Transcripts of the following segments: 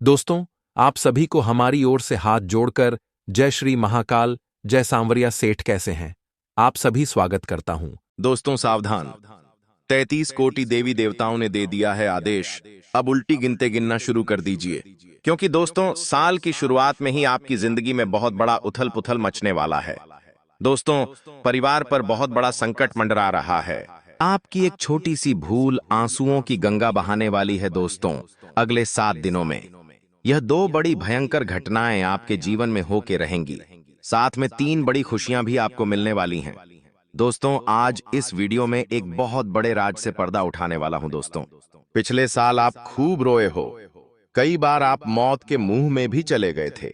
दोस्तों, आप सभी को हमारी ओर से हाथ जोड़कर जय श्री महाकाल, जय सांवरिया सेठ कैसे हैं? आप सभी स्वागत करता हूं। दोस्तों सावधान। 33 कोटि देवी देवताओं ने दे दिया है आदेश। अब उल्टी गिनते गिनना शुरू कर दीजिए, क्योंकि दोस्तों साल की शुरुआत में ही आपकी जिंदगी में बहुत बड़ा उथल पुथल मचने वाला है। दोस्तों, परिवार पर बहुत बड़ा संकट मंडरा रहा है। आपकी एक छोटी सी भूल आंसुओं की गंगा बहाने वाली है। दोस्तों, अगले 7 दिनों में यह 2 बड़ी भयंकर घटनाएं आपके जीवन में होके रहेंगी। साथ में 3 बड़ी खुशियां भी आपको मिलने वाली हैं। दोस्तों, आज इस वीडियो में एक बहुत बड़े राज से पर्दा उठाने वाला हूं। दोस्तों, पिछले साल आप खूब रोए हो। कई बार आप मौत के मुंह में भी चले गए थे।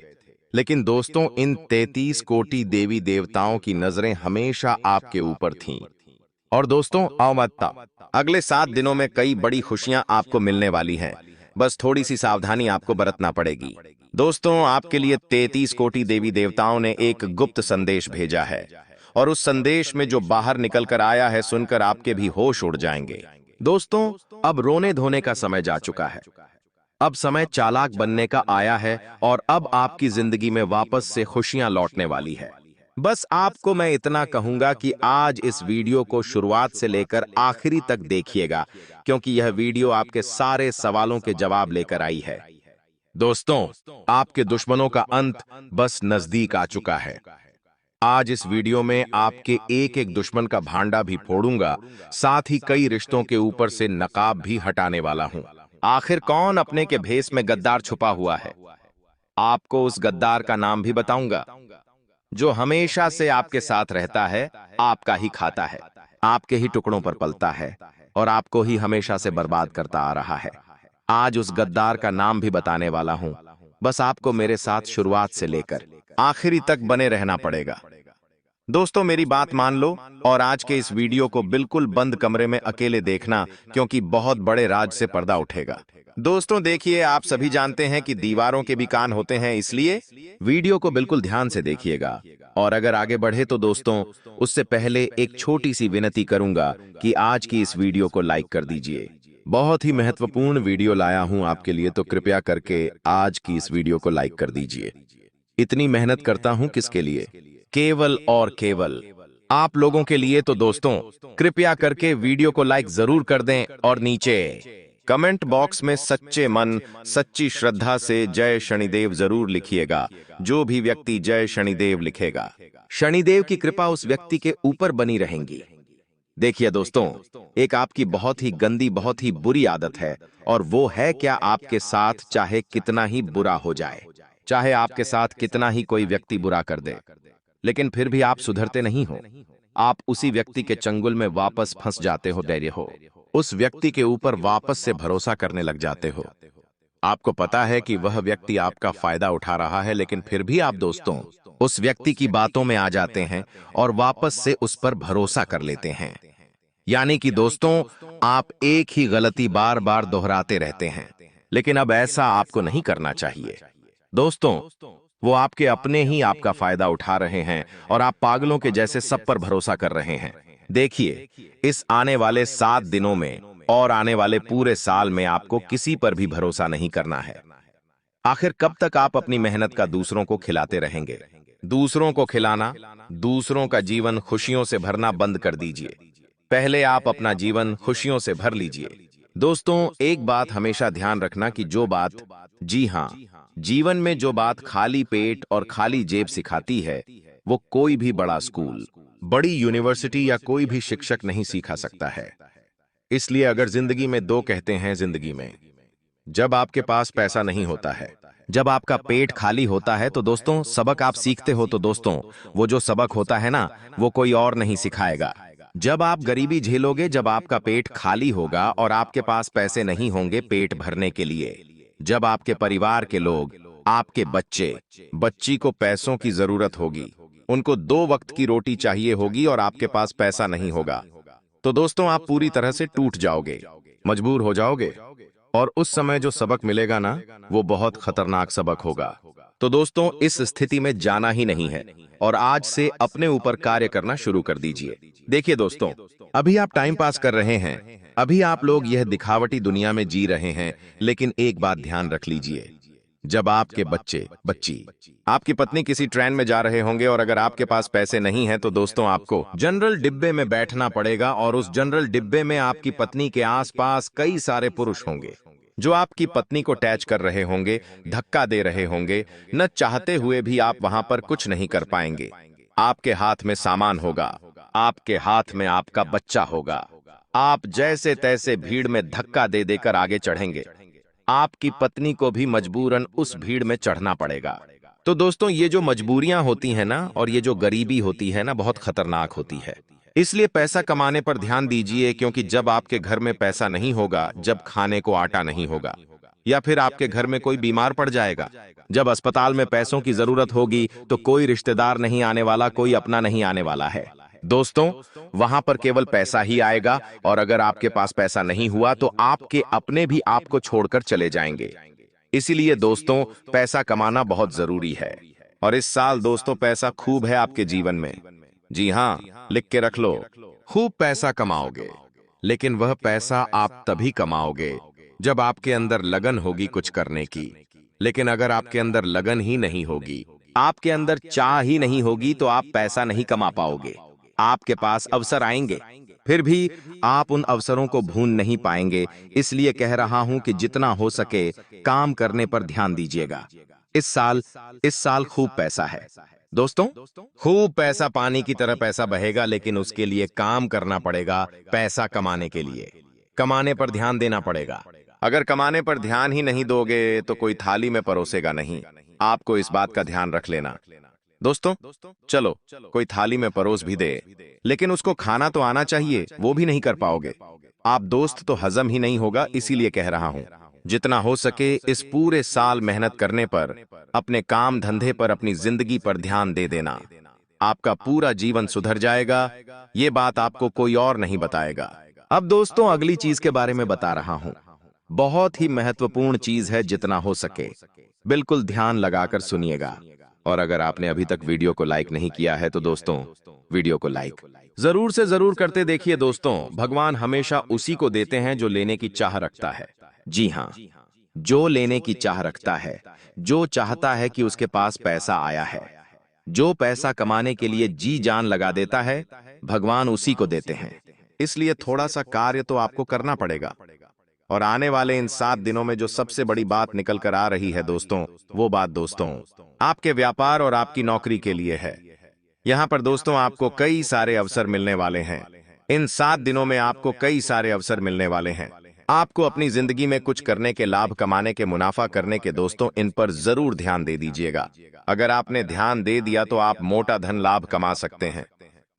लेकिन दोस्तों, इन 33 कोटि देवी देवताओं की नजरें हमेशा आपके ऊपर थीं। और दोस्तों, अवमत्ता, अगले 7 दिनों में कई बड़ी खुशियां आपको मिलने वाली हैं। बस थोड़ी सी सावधानी आपको बरतना पड़ेगी। दोस्तों, आपके लिए 33 कोटि देवी देवताओं ने एक गुप्त संदेश भेजा है, और उस संदेश में जो बाहर निकल कर आया है, सुनकर आपके भी होश उड़ जाएंगे। दोस्तों, अब रोने धोने का समय जा चुका है। अब समय चालाक बनने का आया है, और अब आपकी जिंदगी में वापस से खुशियां लौटने वाली है। बस आपको मैं इतना कहूंगा कि आज इस वीडियो को शुरुआत से लेकर आखिरी तक देखिएगा, क्योंकि यह वीडियो आपके सारे सवालों के जवाब लेकर आई है। दोस्तों, आपके दुश्मनों का अंत बस नजदीक आ चुका है। आज इस वीडियो में आपके एक एक दुश्मन का भांडा भी फोड़ूंगा, साथ ही कई रिश्तों के ऊपर से नकाब भी हटाने वाला हूं। आखिर कौन अपने के भेष में गद्दार छुपा हुआ है? आपको उस गद्दार का नाम भी बताऊंगा, जो हमेशा से आपके साथ रहता है, आपका ही खाता है, आपके ही टुकड़ों पर पलता है, और आपको ही हमेशा से बर्बाद करता आ रहा है। आज उस गद्दार का नाम भी बताने वाला हूं। बस आपको मेरे साथ शुरुआत से लेकर आखिरी तक बने रहना पड़ेगा। दोस्तों, मेरी बात मान लो, और आज के इस वीडियो को बिल्कुल बंद कमरे में अकेले देखना, क्योंकि बहुत बड़े राज से पर्दा उठेगा। दोस्तों देखिए, आप सभी जानते हैं कि दीवारों के भी कान होते हैं, इसलिए वीडियो को बिल्कुल ध्यान से देखिएगा। और अगर आगे बढ़े तो दोस्तों, उससे पहले एक छोटी सी विनती करूंगा कि आज की इस वीडियो को लाइक कर दीजिए। बहुत ही महत्वपूर्ण वीडियो लाया हूं आपके लिए, तो कृपया करके आज की इस वीडियो को लाइक कर दीजिए। इतनी मेहनत करता हूं किसके लिए? केवल और केवल आप लोगों के लिए। तो दोस्तों, कृपया करके वीडियो को लाइक जरूर कर दें, और नीचे कमेंट बॉक्स में सच्चे मन, सच्ची श्रद्धा से जय शनिदेव जरूर लिखिएगा। जो भी व्यक्ति जय शनिदेव लिखेगा, शनिदेव की कृपा उस व्यक्ति के ऊपर बनी रहेंगी। देखिए दोस्तों, एक आपकी बहुत ही गंदी, बहुत ही बुरी आदत है, और वो है क्या? आपके साथ चाहे कितना ही बुरा हो जाए, चाहे आपके साथ कितना ही कोई व्यक्ति बुरा कर दे, लेकिन फिर भी आप सुधरते नहीं हो। आप उसी व्यक्ति के चंगुल में वापस फंस जाते हो, डरे हो, उस व्यक्ति के ऊपर वापस से भरोसा करने लग जाते हो। आपको पता है कि वह व्यक्ति आपका फायदा उठा रहा है, लेकिन फिर भी आप दोस्तों उस व्यक्ति की बातों में आ जाते हैं और वापस से उस पर भरोसा कर लेते हैं। यानी कि दोस्तों, आप एक ही गलती बार बार दोहराते रहते हैं। लेकिन अब ऐसा आपको नहीं करना चाहिए। दोस्तों, वो आपके अपने ही आपका फायदा उठा रहे हैं, और आप पागलों के जैसे सब पर भरोसा कर रहे हैं। देखिए, इस आने वाले 7 दिनों में और आने वाले पूरे साल में आपको किसी पर भी भरोसा नहीं करना है। आखिर कब तक आप अपनी मेहनत का दूसरों को खिलाते रहेंगे? दूसरों को खिलाना, दूसरों का जीवन खुशियों से भरना बंद कर दीजिए। पहले आप अपना जीवन खुशियों से भर लीजिए। दोस्तों, एक बात हमेशा ध्यान रखना कि जो बात, जी हां, जीवन में जो बात खाली पेट और खाली जेब सिखाती है, वो कोई भी बड़ा स्कूल, बड़ी यूनिवर्सिटी या कोई भी शिक्षक नहीं सिखा सकता है। इसलिए अगर जिंदगी में दो कहते हैं, जिंदगी में जब आपके पास पैसा नहीं होता है, जब आपका पेट खाली होता है, तो दोस्तों सबक आप सीखते हो, तो दोस्तों वो जो सबक होता है ना, वो कोई और नहीं सिखाएगा। जब आप गरीबी झेलोगे, जब आपका पेट खाली होगा और आपके पास पैसे नहीं होंगे पेट भरने के लिए, जब आपके परिवार के लोग, आपके बच्चे, बच्ची को पैसों की जरूरत होगी, उनको 2 वक्त की रोटी चाहिए होगी, और आपके पास पैसा नहीं होगा, तो दोस्तों आप पूरी तरह से टूट जाओगे, मजबूर हो जाओगे। और उस समय जो सबक मिलेगा ना, वो बहुत खतरनाक सबक होगा। तो दोस्तों, इस स्थिति में जाना ही नहीं है, और आज से अपने ऊपर कार्य करना शुरू कर दीजिए। देखिए दोस्तों, अभी आप टाइम पास कर रहे हैं, अभी आप लोग यह दिखावटी दुनिया में जी रहे हैं, लेकिन एक बात ध्यान रख लीजिए, जब आपके बच्चे बच्ची आपकी पत्नी किसी ट्रेन में जा रहे होंगे और अगर आपके पास पैसे नहीं हैं तो दोस्तों आपको जनरल डिब्बे में बैठना पड़ेगा और उस जनरल डिब्बे में आपकी पत्नी के आसपास कई सारे पुरुष होंगे जो आपकी पत्नी को टैच कर रहे होंगे, धक्का दे रहे होंगे। न चाहते हुए भी आप वहां पर कुछ नहीं कर पाएंगे। आपके हाथ में सामान होगा, आपके हाथ में आपका बच्चा होगा। आप जैसे तैसे भीड़ में धक्का दे देकर आगे चढ़ेंगे। आपकी पत्नी को भी मजबूरन उस भीड़ में चढ़ना पड़ेगा। तो दोस्तों ये जो मजबूरियां होती हैं ना, और ये जो गरीबी होती है ना, बहुत खतरनाक होती है। इसलिए पैसा कमाने पर ध्यान दीजिए, क्योंकि जब आपके घर में पैसा नहीं होगा, जब खाने को आटा नहीं होगा, या फिर आपके घर में कोई बीमार पड़ जाएगा, जब अस्पताल में पैसों की जरूरत होगी, तो कोई रिश्तेदार नहीं आने वाला, कोई अपना नहीं आने वाला है। दोस्तों वहां पर केवल पैसा ही आएगा, और अगर आपके पास पैसा नहीं हुआ तो आपके अपने भी आपको छोड़कर चले जाएंगे। इसीलिए दोस्तों पैसा कमाना बहुत जरूरी है। और इस साल दोस्तों पैसा खूब है आपके जीवन में। जी हाँ, लिख के रख लो, खूब पैसा कमाओगे। लेकिन वह पैसा आप तभी कमाओगे जब आपके अंदर लगन होगी कुछ करने की। लेकिन अगर आपके अंदर लगन ही नहीं होगी, आपके अंदर चाह ही नहीं होगी, तो आप पैसा नहीं कमा पाओगे। आपके पास अवसर आएंगे, फिर भी आप उन अवसरों को भून नहीं पाएंगे। इसलिए कह रहा हूं कि जितना हो सके काम करने पर ध्यान दीजिएगा। इस साल खूब पैसा है दोस्तों, खूब पैसा पानी की तरह पैसा बहेगा, लेकिन उसके लिए काम करना पड़ेगा। पैसा कमाने के लिए कमाने पर ध्यान देना पड़ेगा। अगर कमाने पर ध्यान ही नहीं दोगे तो कोई थाली में परोसेगा नहीं। आपको इस बात का ध्यान रख लेना। दोस्तों चलो कोई थाली में परोस भी दे, लेकिन उसको खाना तो आना चाहिए, वो भी नहीं कर पाओगे आप दोस्त, तो हजम ही नहीं होगा। इसीलिए कह रहा हूं जितना हो सके इस पूरे साल मेहनत करने पर, अपने काम धंधे पर, अपनी जिंदगी पर ध्यान दे देना। आपका पूरा जीवन सुधर जाएगा। ये बात आपको कोई और नहीं बताएगा। अब दोस्तों अगली चीज के बारे में बता रहा हूं। बहुत ही महत्वपूर्ण चीज है, जितना हो सके बिल्कुल ध्यान लगाकर सुनिएगा। और अगर आपने अभी तक वीडियो को लाइक नहीं किया है तो दोस्तों वीडियो को लाइक जरूर से जरूर करते देखिए। दोस्तों भगवान हमेशा उसी को देते हैं जो लेने की चाह रखता है। जी हाँ, जो लेने की चाह रखता है, जो चाहता है कि उसके पास पैसा आया है, जो पैसा कमाने के लिए जी जान लगा देता है, भगवान उसी को देते हैं। इसलिए थोड़ा सा कार्य तो आपको करना पड़ेगा। और आने वाले इन 7 दिनों में जो सबसे बड़ी बात निकल कर आ रही है दोस्तों, वो बात दोस्तों आपके व्यापार और आपकी नौकरी के लिए है। यहाँ पर दोस्तों आपको कई सारे अवसर मिलने वाले हैं। इन 7 दिनों में आपको कई सारे अवसर मिलने वाले हैं। आपको अपनी जिंदगी में कुछ करने के, लाभ कमाने के, मुनाफा करने के दोस्तों, इन पर जरूर ध्यान दे दीजिएगा। अगर आपने ध्यान दे दिया तो आप मोटा धन लाभ कमा सकते हैं।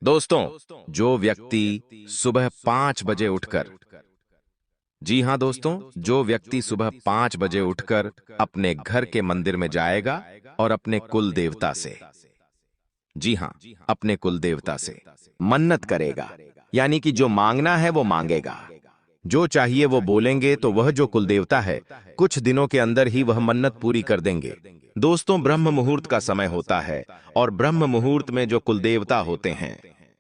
दोस्तों जो व्यक्ति सुबह 5 बजे उठकर, जी हां दोस्तों, जो व्यक्ति सुबह 5 बजे उठकर अपने घर के मंदिर में जाएगा और अपने कुल देवता से, जी हां, अपने कुल देवता से मन्नत करेगा, यानी कि जो मांगना है वो मांगेगा, जो चाहिए वो बोलेंगे, तो वह जो कुल देवता है कुछ दिनों के अंदर ही वह मन्नत पूरी कर देंगे। दोस्तों ब्रह्म मुहूर्त का समय होता है, और ब्रह्म मुहूर्त में जो कुल देवता होते हैं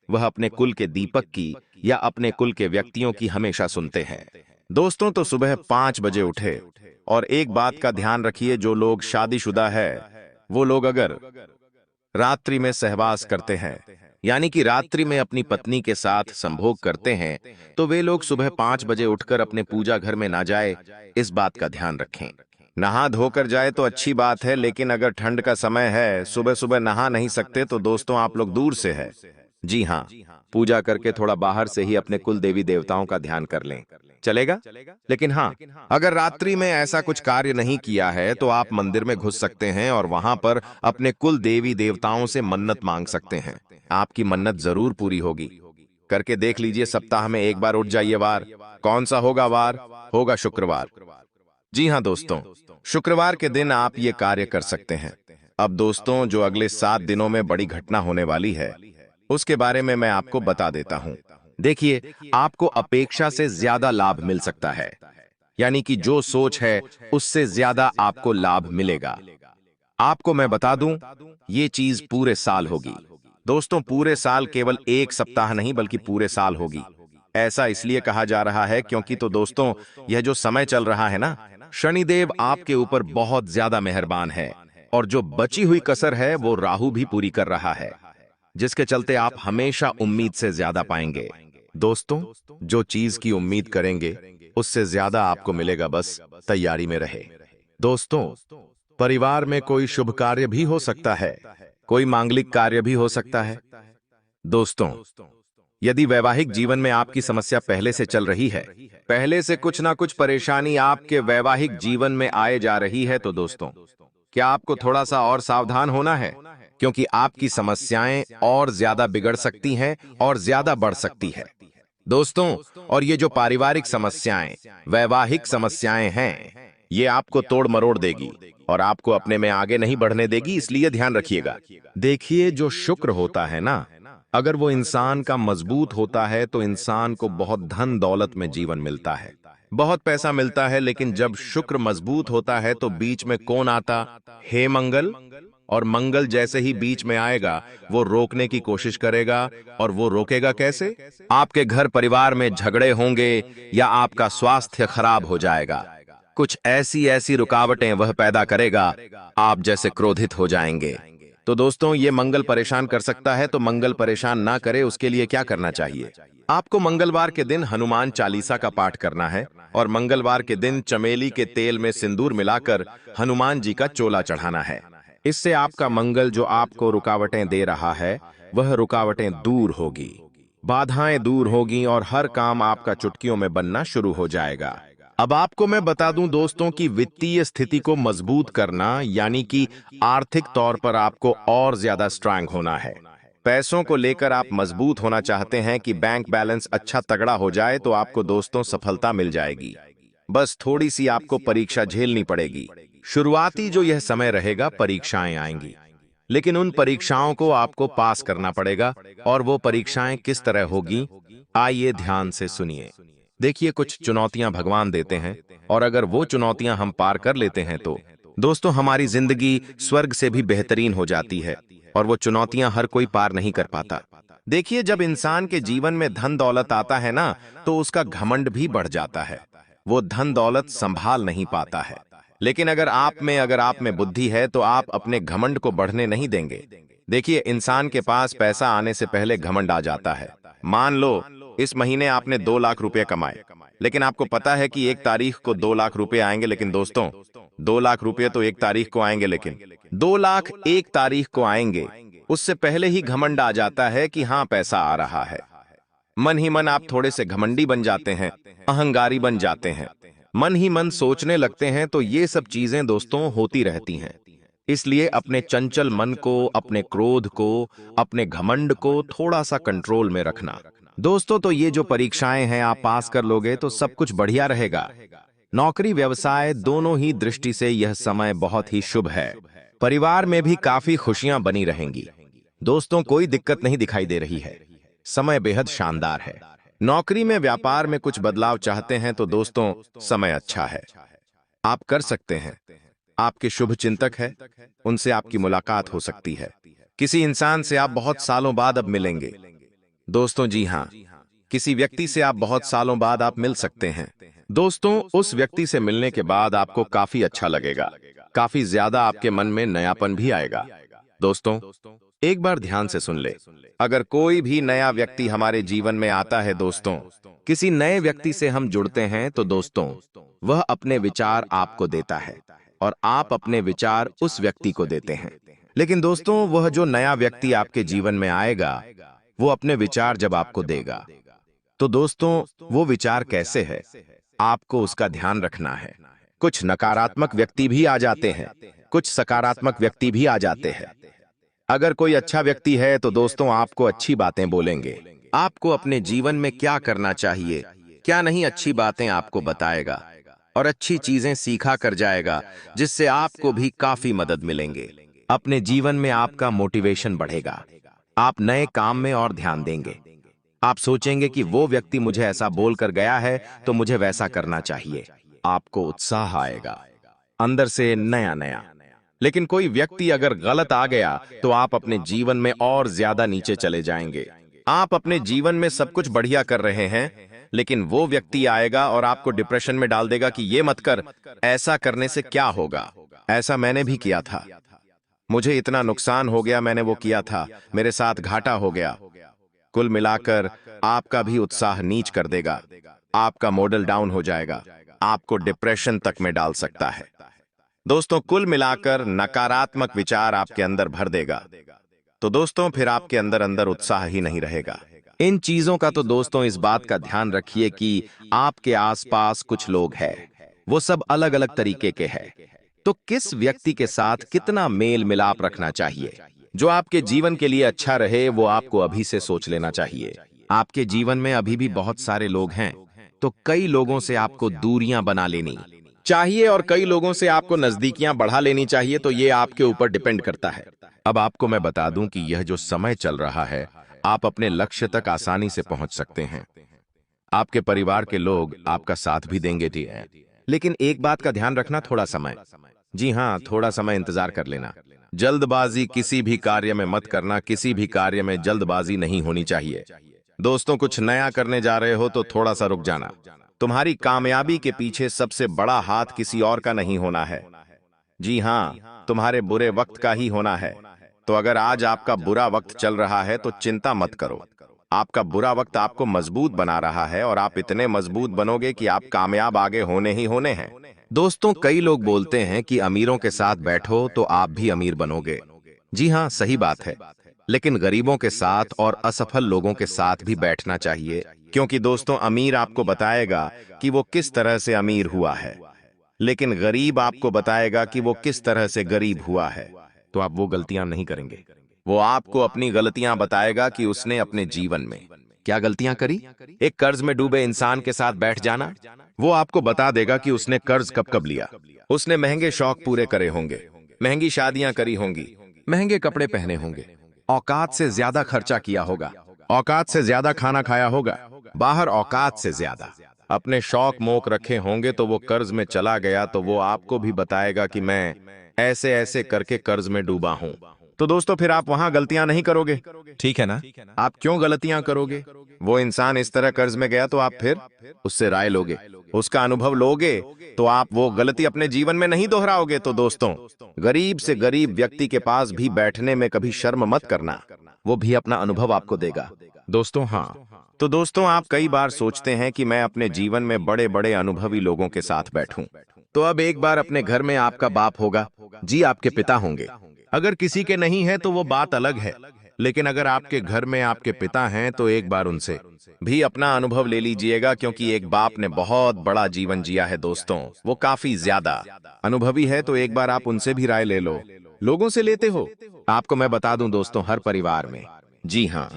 वह अपने कुल के दीपक की या अपने कुल के व्यक्तियों की हमेशा सुनते हैं। दोस्तों तो सुबह 5 बजे उठे। और एक बात का ध्यान रखिए, जो लोग शादीशुदा है वो लोग अगर रात्रि में सहवास करते हैं, यानी कि रात्रि में अपनी पत्नी के साथ संभोग करते हैं, तो वे लोग सुबह 5 बजे उठकर अपने पूजा घर में ना जाए। इस बात का ध्यान रखें। नहा धोकर जाए तो अच्छी बात है, लेकिन अगर ठंड का समय है, सुबह सुबह नहा नहीं सकते, तो दोस्तों आप लोग दूर से है, जी हाँ, पूजा करके थोड़ा बाहर से ही अपने कुल देवी देवताओं का ध्यान कर लें, चलेगा। लेकिन हाँ, अगर रात्रि में ऐसा कुछ कार्य नहीं किया है तो आप मंदिर में घुस सकते हैं और वहां पर अपने कुल देवी देवताओं से मन्नत मांग सकते हैं। आपकी मन्नत जरूर पूरी होगी। करके देख लीजिए, सप्ताह में एक बार उठ जाइए। वार कौन सा होगा? वार होगा शुक्रवार। जी हाँ दोस्तों, शुक्रवार के दिन आप ये कार्य कर सकते हैं। अब दोस्तों जो अगले 7 दिनों में बड़ी घटना होने वाली है, उसके बारे में मैं आपको बता देता हूं। देखिए, आपको अपेक्षा से ज्यादा लाभ मिल सकता है, यानी कि जो सोच है उससे ज्यादा आपको लाभ मिलेगा। आपको मैं बता दूं, ये चीज पूरे साल होगी। दोस्तों पूरे साल, केवल एक सप्ताह नहीं बल्कि पूरे साल होगी। ऐसा इसलिए कहा जा रहा है क्योंकि तो दोस्तों यह जो समय चल रहा है ना, शनिदेव आपके ऊपर बहुत ज्यादा मेहरबान है और जो बची हुई कसर है वो राहु भी पूरी कर रहा है, जिसके चलते आप हमेशा उम्मीद से ज्यादा पाएंगे। दोस्तों, जो चीज की उम्मीद करेंगे उससे ज्यादा आपको मिलेगा, बस तैयारी में रहे। दोस्तों, परिवार में कोई शुभ कार्य भी हो सकता है, कोई मांगलिक कार्य भी हो सकता है। दोस्तों, यदि वैवाहिक जीवन में आपकी समस्या पहले से चल रही है, पहले से कुछ ना कुछ परेशानी आपके वैवाहिक जीवन में आए जा रही है, तो दोस्तों क्या आपको थोड़ा सा और सावधान होना है, क्योंकि आपकी समस्याएं और ज्यादा बिगड़ सकती हैं और ज्यादा बढ़ सकती है। दोस्तों, और ये जो पारिवारिक समस्याएं, वैवाहिक समस्याएं हैं, ये आपको तोड़ मरोड़ देगी और आपको अपने में आगे नहीं बढ़ने देगी, इसलिए ध्यान रखिएगा। देखिए, जो शुक्र होता है ना, अगर वो इंसान का मजबूत होता है तो इंसान को बहुत धन दौलत में जीवन मिलता है, बहुत पैसा मिलता है। लेकिन जब शुक्र मजबूत होता है तो बीच में कौन आता? हे मंगल। और मंगल जैसे ही बीच में आएगा, वो रोकने की कोशिश करेगा। और वो रोकेगा कैसे? आपके घर परिवार में झगड़े होंगे या आपका स्वास्थ्य खराब हो जाएगा। कुछ ऐसी ऐसी रुकावटें वह पैदा करेगा, आप जैसे क्रोधित हो जाएंगे। तो दोस्तों, ये मंगल परेशान कर सकता है, तो मंगल परेशान ना करे उसके लिए क्या करना चाहिए? आपको मंगलवार के दिन हनुमान चालीसा का पाठ करना है और मंगलवार के दिन चमेली के तेल में सिंदूर मिलाकर हनुमान जी का चोला चढ़ाना है। इससे आपका मंगल जो आपको रुकावटें दे रहा है, वह रुकावटें दूर होगी, बाधाएं दूर होगी और हर काम आपका चुटकियों में बनना शुरू हो जाएगा। अब आपको मैं बता दूं दोस्तों कि वित्तीय स्थिति को मजबूत करना, यानी कि आर्थिक तौर पर आपको और ज्यादा स्ट्रांग होना है। पैसों को लेकर आप मजबूत होना चाहते हैं कि बैंक बैलेंस अच्छा तगड़ा हो जाए, तो आपको दोस्तों सफलता मिल जाएगी। बस थोड़ी सी आपको परीक्षा झेलनी पड़ेगी। शुरुआती जो यह समय रहेगा, परीक्षाएं आएंगी, लेकिन उन परीक्षाओं को आपको पास करना पड़ेगा। और वो परीक्षाएं किस तरह होगी, आइए ध्यान से सुनिए। देखिए, कुछ चुनौतियां भगवान देते हैं और अगर वो चुनौतियां हम पार कर लेते हैं तो दोस्तों हमारी जिंदगी स्वर्ग से भी बेहतरीन हो जाती है। और वो चुनौतियां हर कोई पार नहीं कर पाता। देखिए, जब इंसान के जीवन में धन दौलत आता है ना, तो उसका घमंड भी बढ़ जाता है। वो धन दौलत संभाल नहीं पाता है। लेकिन अगर आप में बुद्धि है तो आप अपने घमंड को बढ़ने नहीं देंगे। देखिए, इंसान के पास पैसा आने से पहले घमंड आ जाता है। मान लो इस महीने आपने 2 लाख रुपए कमाए, लेकिन आपको पता है कि 1 तारीख को 2 लाख रुपए आएंगे। लेकिन दोस्तों, 2 लाख रुपए तो 1 तारीख को आएंगे, लेकिन 2 लाख 1 तारीख को आएंगे, उससे पहले ही घमंड आ जाता है कि हाँ, पैसा आ रहा है। मन ही मन आप थोड़े से घमंडी बन जाते हैं, अहंकारी बन जाते हैं, मन ही मन सोचने लगते हैं। तो ये सब चीजें दोस्तों होती रहती हैं। इसलिए अपने चंचल मन को, अपने क्रोध को, अपने घमंड को थोड़ा सा कंट्रोल में रखना। दोस्तों, तो ये जो परीक्षाएं हैं, आप पास कर लोगे तो सब कुछ बढ़िया रहेगा। नौकरी व्यवसाय दोनों ही दृष्टि से यह समय बहुत ही शुभ है। परिवार में भी काफी खुशियां बनी रहेंगी। दोस्तों, कोई दिक्कत नहीं दिखाई दे रही है, समय बेहद शानदार है। नौकरी में, व्यापार में कुछ बदलाव चाहते हैं तो दोस्तों समय अच्छा है, आप कर सकते हैं। आपके शुभ चिंतक है, उनसे आपकी मुलाकात हो सकती है। किसी इंसान से आप बहुत सालों बाद अब मिलेंगे। दोस्तों, जी हाँ, किसी व्यक्ति से आप बहुत सालों बाद आप मिल सकते हैं। दोस्तों, उस व्यक्ति से मिलने के बाद आपको काफी अच्छा लगेगा, काफी ज्यादा आपके मन में नयापन भी आएगा। दोस्तों, एक बार ध्यान से सुन ले, अगर कोई भी नया व्यक्ति हमारे जीवन में आता है, दोस्तों किसी नए व्यक्ति से हम जुड़ते हैं, तो दोस्तों वह अपने विचार आपको देता है और आप अपने विचार उस व्यक्ति को देते हैं। लेकिन दोस्तों, वह जो नया व्यक्ति आपके जीवन में आएगा, वो अपने विचार जब आपको देगा, तो दोस्तों वो विचार कैसे है, आपको उसका ध्यान रखना है। कुछ नकारात्मक व्यक्ति भी आ जाते हैं, कुछ सकारात्मक व्यक्ति भी आ जाते हैं। अगर कोई अच्छा व्यक्ति है तो दोस्तों आपको अच्छी बातें बोलेंगे, आपको अपने जीवन में क्या करना चाहिए, क्या नहीं, अच्छी बातें आपको बताएगा और अच्छी चीजें सीखा कर जाएगा, जिससे आपको भी काफी मदद मिलेंगे। अपने जीवन में आपका मोटिवेशन बढ़ेगा, आप नए काम में और ध्यान देंगे। आप सोचेंगे कि वो व्यक्ति मुझे ऐसा बोलकर गया है तो मुझे वैसा करना चाहिए। आपको उत्साह आएगा अंदर से नया नया। लेकिन कोई व्यक्ति अगर गलत आ गया तो आप अपने जीवन में और ज्यादा नीचे चले जाएंगे। आप अपने जीवन में सब कुछ बढ़िया कर रहे हैं, लेकिन वो व्यक्ति आएगा और आपको डिप्रेशन में डाल देगा कि ये मत कर, ऐसा करने से क्या होगा। ऐसा मैंने भी किया था, मुझे इतना नुकसान हो गया, मैंने वो किया था, मेरे साथ घाटा हो गया। कुल मिलाकर आपका भी उत्साह नीच कर देगा, आपका मॉडल डाउन हो जाएगा, आपको डिप्रेशन तक में डाल सकता है। दोस्तों, कुल मिलाकर नकारात्मक विचार आपके अंदर भर देगा, तो दोस्तों फिर आपके अंदर अंदर उत्साह ही नहीं रहेगा। इन चीजों का तो दोस्तों इस बात का ध्यान रखिए कि आपके आसपास कुछ लोग हैं, वो सब अलग अलग तरीके के हैं, तो किस व्यक्ति के साथ कितना मेल मिलाप रखना चाहिए जो आपके जीवन के लिए अच्छा रहे, वो आपको अभी से सोच लेना चाहिए। आपके जीवन में अभी भी बहुत सारे लोग हैं, तो कई लोगों से आपको दूरियां बना लेनी चाहिए और कई लोगों से आपको नजदीकियां बढ़ा लेनी चाहिए, तो ये आपके ऊपर डिपेंड करता है। अब आपको मैं बता दूं कि यह जो समय चल रहा है, आप अपने लक्ष्य तक आसानी से पहुंच सकते हैं। आपके परिवार के लोग आपका साथ भी देंगे, ठीक है, लेकिन एक बात का ध्यान रखना, थोड़ा समय, जी हाँ, थोड़ा समय इंतजार कर लेना। जल्दबाजी किसी भी कार्य में मत करना, किसी भी कार्य में जल्दबाजी नहीं होनी चाहिए। दोस्तों, कुछ नया करने जा रहे हो तो थोड़ा सा रुक जाना। तुम्हारी कामयाबी के पीछे सबसे बड़ा हाथ किसी और का नहीं होना है, जी हाँ, तुम्हारे बुरे वक्त का ही होना है। तो अगर आज आपका बुरा वक्त चल रहा है तो चिंता मत करो, आपका बुरा वक्त आपको मजबूत बना रहा है और आप इतने मजबूत बनोगे कि आप कामयाब आगे होने ही होने हैं। दोस्तों, कई लोग बोलते हैं कि अमीरों के साथ बैठो तो आप भी अमीर बनोगे। जी हाँ, सही बात है, लेकिन गरीबों के साथ और असफल लोगों के साथ भी बैठना चाहिए, क्योंकि दोस्तों अमीर आपको बताएगा कि वो किस तरह से अमीर हुआ है, लेकिन गरीब आपको बताएगा कि वो किस तरह से गरीब हुआ है। तो आप वो गलतियां नहीं करेंगे, वो आपको अपनी गलतियां बताएगा कि उसने अपने जीवन में क्या गलतियां करी। एक कर्ज में डूबे इंसान के साथ बैठ जाना, वो आपको बता देगा कि उसने कर्ज कब कब लिया, उसने महंगे शौक पूरे करे होंगे, महंगी शादियां करी होंगी, महंगे कपड़े पहने होंगे, औकात से ज्यादा खर्चा किया होगा, औकात से ज्यादा खाना खाया होगा, बाहर औकात से ज्यादा अपने शौक मोक रखे होंगे, तो वो कर्ज में चला गया, तो वो आपको भी बताएगा कि मैं ऐसे ऐसे करके कर्ज में डूबा हूं। तो दोस्तों फिर आप वहां गलतियां नहीं करोगे, ठीक है ना? आप क्यों गलतियां करोगे? वो इंसान इस तरह कर्ज में गया तो आप फिर उससे राय लोगे, उसका अनुभव लोगे, तो आप वो गलती अपने जीवन में नहीं दोहराओगे। तो दोस्तों, गरीब से गरीब व्यक्ति के पास भी बैठने में कभी शर्म मत करना, वो भी अपना अनुभव आपको देगा। दोस्तों हाँ, तो दोस्तों आप कई बार सोचते हैं कि मैं अपने जीवन में बड़े बड़े अनुभवी लोगों के साथ बैठूं, तो अब एक बार अपने घर में आपका बाप होगा, जी आपके पिता होंगे। अगर किसी के नहीं है तो वो बात अलग है, लेकिन अगर आपके घर में आपके पिता हैं तो एक बार उनसे भी अपना अनुभव ले लीजिएगा, क्योंकि एक बाप ने बहुत बड़ा जीवन जिया है दोस्तों, वो काफी ज्यादा अनुभवी है, तो एक बार आप उनसे भी राय ले लो। लोगों से लेते हो, आपको मैं बता दूं दोस्तों, हर परिवार में, जी हाँ,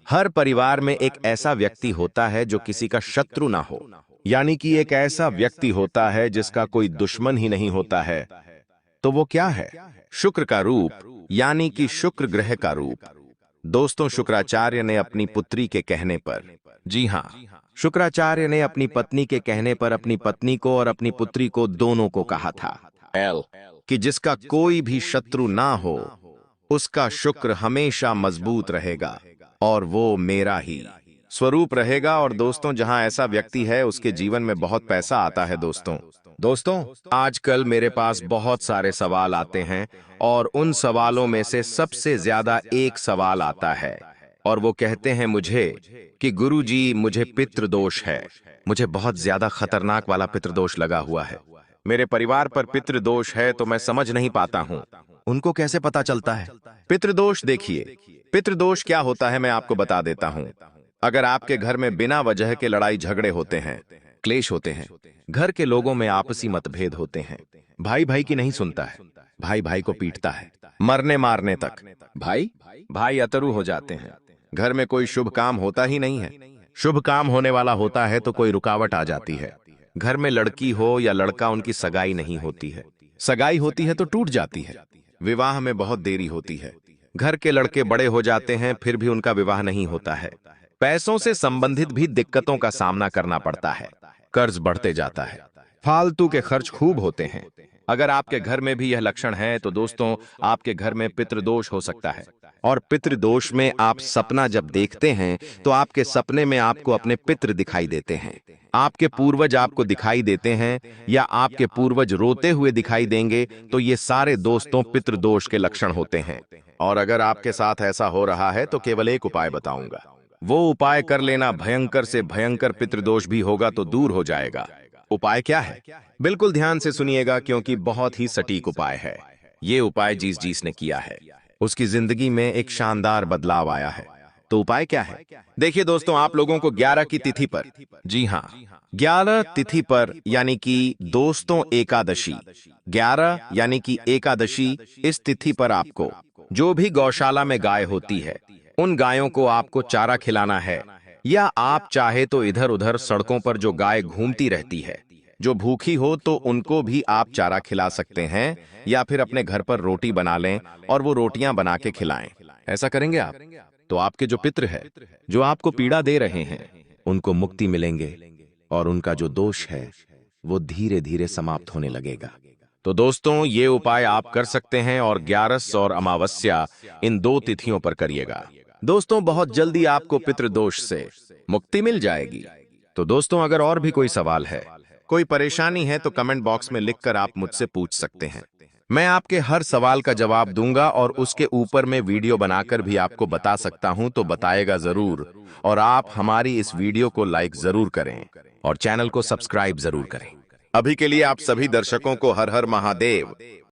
हर परिवार में एक ऐसा व्यक्ति होता है जो किसी का शत्रु ना हो, यानी कि एक ऐसा व्यक्ति होता है जिसका कोई दुश्मन ही नहीं होता है। तो वो क्या है? शुक्र का रूप, यानी कि शुक्र ग्रह का रूप। दोस्तों, शुक्राचार्य ने अपनी पुत्री के कहने पर, जी हाँ, शुक्राचार्य ने अपनी पत्नी के कहने पर अपनी पत्नी को और अपनी पुत्री को दोनों को कहा था कि जिसका कोई भी शत्रु ना हो, उसका शुक्र हमेशा मजबूत रहेगा और वो मेरा ही स्वरूप रहेगा। और दोस्तों, जहां ऐसा व्यक्ति है उसके जीवन में बहुत पैसा आता है। दोस्तों आजकल मेरे पास बहुत सारे सवाल आते हैं और उन सवालों में से सबसे ज्यादा एक सवाल आता है और वो कहते हैं मुझे कि गुरुजी, मुझे पितृदोष है, मुझे बहुत ज्यादा खतरनाक वाला पितृदोष लगा हुआ है, मेरे परिवार पर पितृदोष है, तो मैं समझ नहीं पाता हूं। उनको कैसे पता चलता है पितृदोष? देखिए, पितृदोष क्या होता है मैं आपको बता देता हूं। अगर आपके घर में बिना वजह के लड़ाई झगड़े होते हैं, क्लेश होते हैं, घर के लोगों में आपसी मतभेद होते हैं, भाई भाई की नहीं सुनता है, भाई भाई को पीटता है, मरने मारने तक भाई भाई अतरु हो जाते हैं, घर में कोई शुभ काम होता ही नहीं है, शुभ काम होने वाला होता है तो कोई रुकावट आ जाती है, घर में लड़की हो या लड़का, उनकी सगाई नहीं होती है, सगाई होती है तो टूट जाती है, विवाह में बहुत देरी होती है, घर के लड़के बड़े हो जाते हैं फिर भी उनका विवाह नहीं होता है, पैसों से संबंधित भी दिक्कतों का सामना करना पड़ता है, कर्ज बढ़ते जाता है, फालतू के खर्च खूब होते हैं। अगर आपके घर में भी यह लक्षण है तो दोस्तों आपके घर में पितृदोष हो सकता है। और पितृदोष में आप सपना जब देखते हैं तो आपके सपने में आपको अपने पितृ दिखाई देते हैं, आपके पूर्वज आपको दिखाई देते हैं या आपके पूर्वज रोते हुए दिखाई देंगे, तो ये सारे दोस्तों पितृदोष के लक्षण होते हैं। और अगर आपके साथ ऐसा हो रहा है तो केवल एक उपाय बताऊंगा, वो उपाय कर लेना, भयंकर से भयंकर पितृदोष भी होगा तो दूर हो जाएगा। उपाय क्या है? बिल्कुल ध्यान से सुनिएगा, क्योंकि बहुत ही सटीक उपाय है। ये उपाय जिसने किया है उसकी जिंदगी में एक शानदार बदलाव आया है। तो उपाय क्या है? देखिए दोस्तों, आप लोगों को 11 की तिथि पर, जी हाँ, 11 तिथि पर यानी कि दोस्तों एकादशी, 11 यानी कि एकादशी, इस तिथि पर आपको जो भी गौशाला में गाय होती है उन गायों को आपको चारा खिलाना है, या आप चाहे तो इधर उधर सड़कों पर जो गाय घूमती रहती है, जो भूखी हो तो उनको भी आप चारा खिला सकते हैं, या फिर अपने घर पर रोटी बना लें और वो रोटियां बना के खिलाएं। ऐसा करेंगे आप तो आपके जो पितृ है, जो आपको पीड़ा दे रहे हैं, उनको मुक्ति मिलेंगे और उनका जो दोष है वो धीरे धीरे समाप्त होने लगेगा। तो दोस्तों, ये उपाय आप कर सकते हैं और 11 और अमावस्या इन 2 तिथियों पर करिएगा। दोस्तों, बहुत जल्दी आपको पितृदोष से मुक्ति मिल जाएगी। तो दोस्तों, अगर और भी कोई सवाल है, कोई परेशानी है, तो कमेंट बॉक्स में लिखकर आप मुझसे पूछ सकते हैं। मैं आपके हर सवाल का जवाब दूंगा और उसके ऊपर मैं वीडियो बनाकर भी आपको बता सकता हूं, तो बताएगा जरूर। और आप हमारी इस वीडियो को लाइक जरूर करें और चैनल को सब्सक्राइब जरूर करें। अभी के लिए आप सभी दर्शकों को हर हर महादेव।